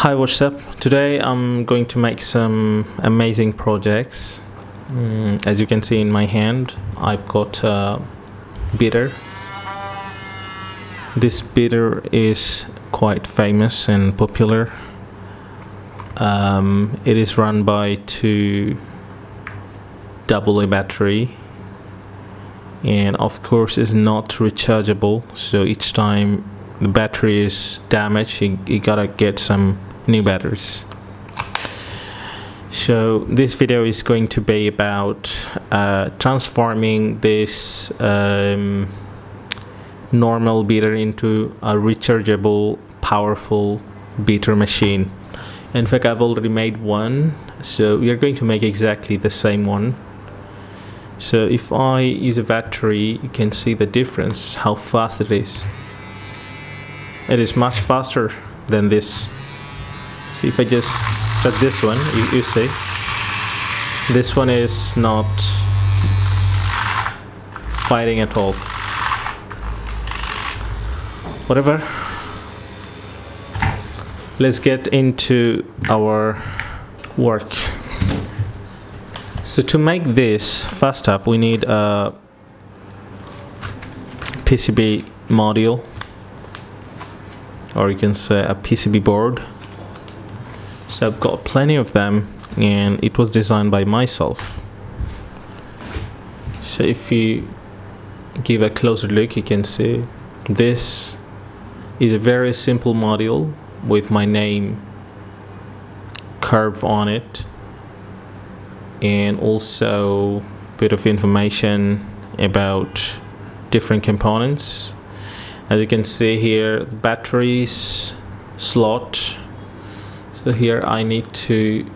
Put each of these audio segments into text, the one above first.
Hi, what's up? Today I'm going to make some amazing projects. As you can see in my hand, I've got a beater. This beater is quite famous and popular. It is run by two AA battery, and of course is not rechargeable, so each time the battery is damaged you gotta get some new batteries. So this video is going to be about transforming this normal beater into a rechargeable powerful beater machine. In fact, I've already made one, so we are going to make exactly the same one. So if I use a battery, you can see the difference, how fast it is. It is much faster than this. So if I just touch this one, you see this one is not fighting at all. Whatever, let's get into our work. So to make this, first up we need a PCB module, or you can say a PCB board. So I've got plenty of them, and it was designed by myself. So if you give a closer look, you can see this is a very simple module with my name carved on it, and also a bit of information about different components. As you can see here, batteries slot. So here I need to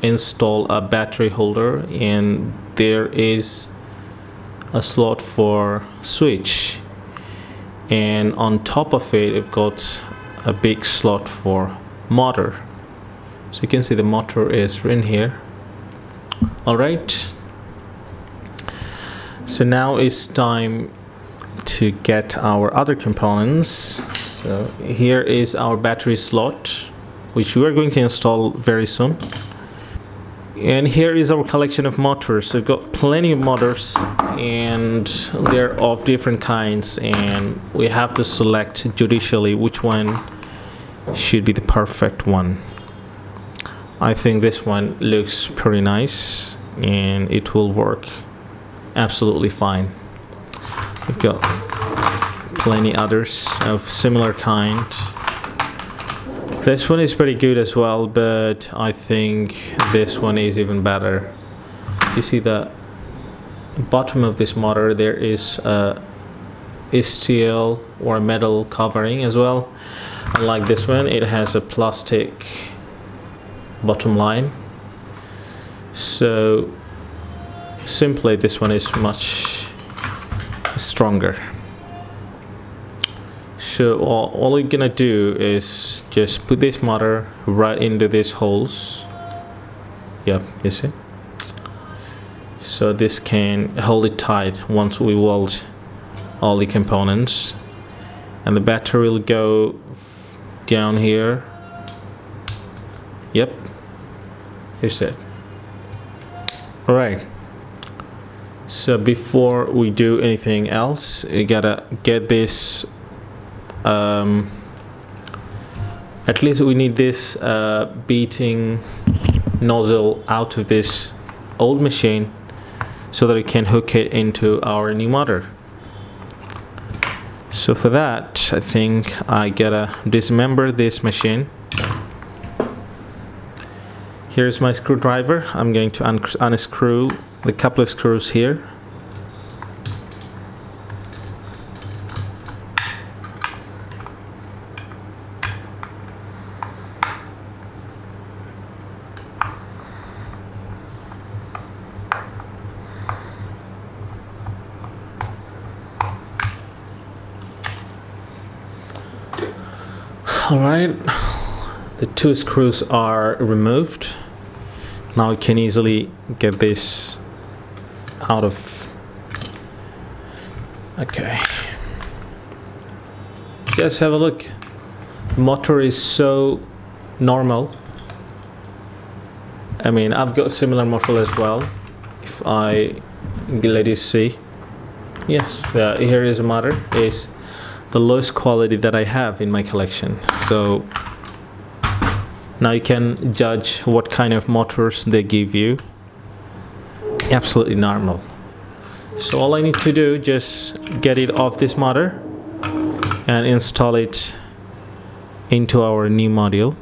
install a battery holder, and there is a slot for switch, and on top of it I've got a big slot for motor. So you can see the motor is in here. Alright, so now it's time to get our other components. So here is our battery slot, which we are going to install very soon. And here is our collection of motors. We've got plenty of motors, and they're of different kinds, and we have to select judicially which one should be the perfect one. I think this one looks pretty nice, and it will work absolutely fine. We've got plenty others of similar kind. This one is pretty good as well, but I think this one is even better. You see the bottom of this motor, there is a steel or a metal covering as well. Unlike this one, it has a plastic bottom line. So simply this one is much stronger. So all you're gonna do is just put this motor right into these holes. Yep, you see? So this can hold it tight once we weld all the components, and the battery will go down here. Yep, here's it. Alright, so before we do anything else, you gotta get this at least we need this beating nozzle out of this old machine so that we can hook it into our new motor. So for that, I think I gotta dismember this machine. Here's my screwdriver. I'm going to unscrew the couple of screws here. Alright, the two screws are removed. Now I can easily get this out of. Okay, just have a look. The motor is so normal. I mean, I've got similar model as well. If I let you see, yes, here is a motor. Is the lowest quality that I have in my collection. So now you can judge what kind of motors they give you. Absolutely normal. So all I need to do, just get it off this motor and install it into our new module.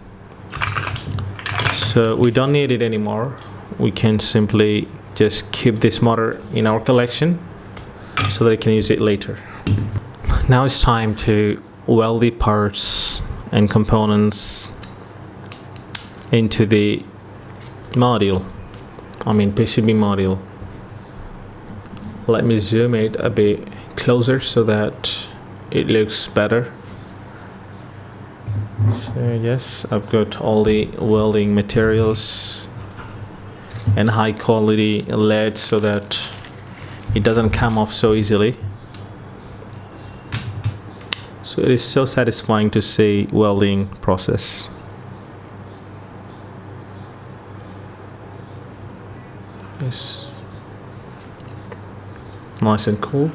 So we don't need it anymore. We can simply just keep this motor in our collection so that I can use it later. Now it's time to weld the parts and components into the module. I mean PCB module. Let me zoom it a bit closer so that it looks better. So yes, I've got all the welding materials and high quality lead so that it doesn't come off so easily. So it is so satisfying to see welding process. Yes. Nice and cool.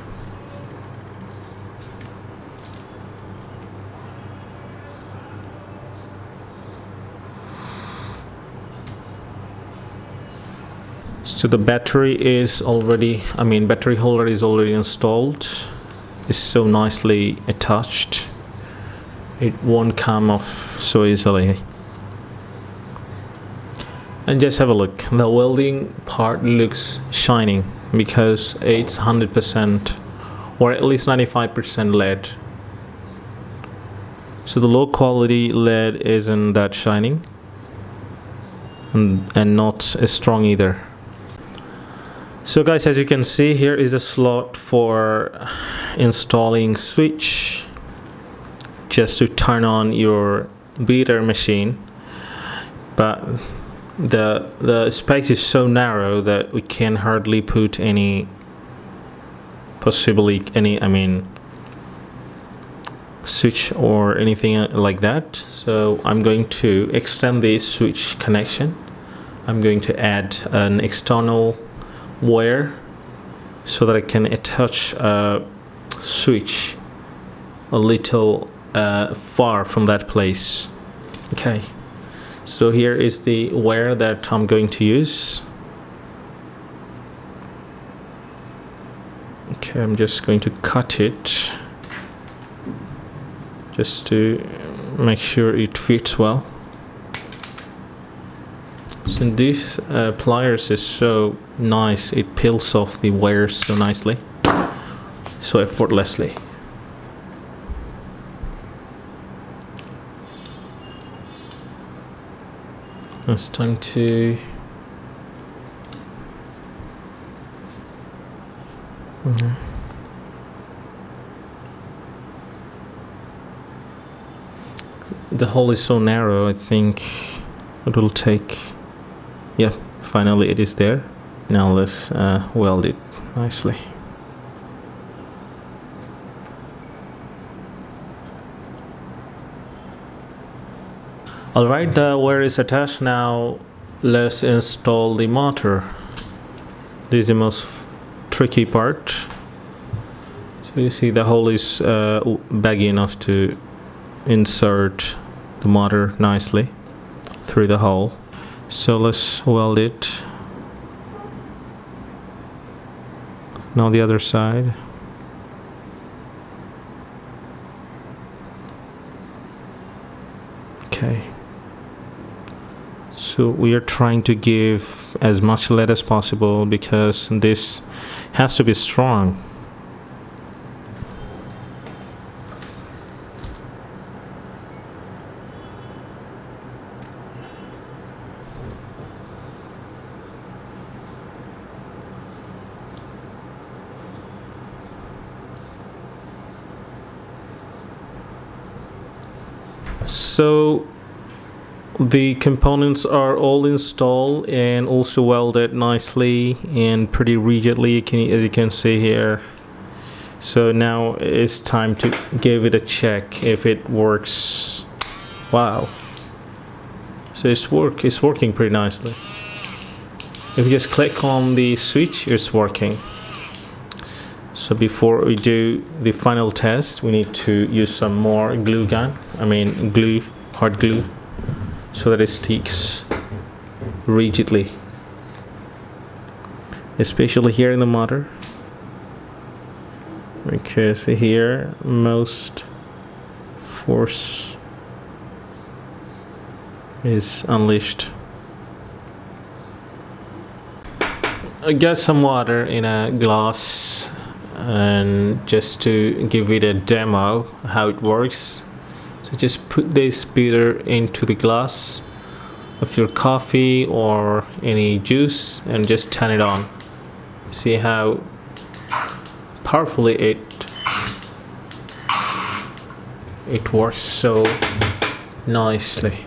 So the battery is already, battery holder is already installed. It's so nicely attached. It won't come off so easily. And just have a look. The welding part looks shining because it's 100% or at least 95% lead. So the low quality lead isn't that shining and not as strong either. So guys, as you can see, here is a slot for installing switch just to turn on your beater machine, but the space is so narrow that we can hardly put any switch or anything like that. So I'm going to extend the switch connection. I'm going to add an external wire so that I can attach a switch a little far from that place. Okay, so here is the wire that I'm going to use. Okay, I'm just going to cut it just to make sure it fits well. So this pliers is so nice, it peels off the wires so nicely, so effortlessly. It's time to the hole is so narrow, I think it will take. Yeah, finally it is there. Now let's weld it nicely. Alright, the wire is attached. Now let's install the motor. This is the most tricky part. So you see the hole is baggy enough to insert the motor nicely through the hole. So let's weld it. Now the other side. Okay. So we are trying to give as much lead as possible because this has to be strong. So the components are all installed and also welded nicely and pretty rigidly, as you can see here. So now it's time to give it a check if it works. Wow, So it's working pretty nicely. If you just click on the switch, it's working. So before we do the final test, we need to use some more glue gun. Glue, hot glue, so that it sticks rigidly. Especially here in the motor, because here most force is unleashed. I got some water in a glass, and just to give it a demo how it works. So just put this beater into the glass of your coffee or any juice and just turn it on. See how powerfully it works so nicely.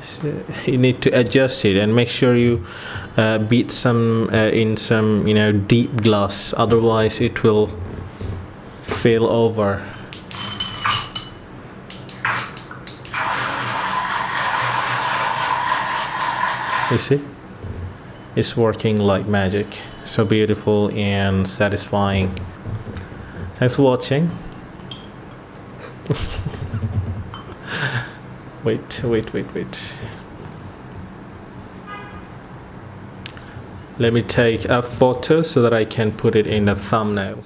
So you need to adjust it and make sure you beat some in some deep glass, otherwise it will fail over. You see, it's working like magic. So beautiful and satisfying. Thanks for watching. Wait. Let me take a photo so that I can put it in the thumbnail.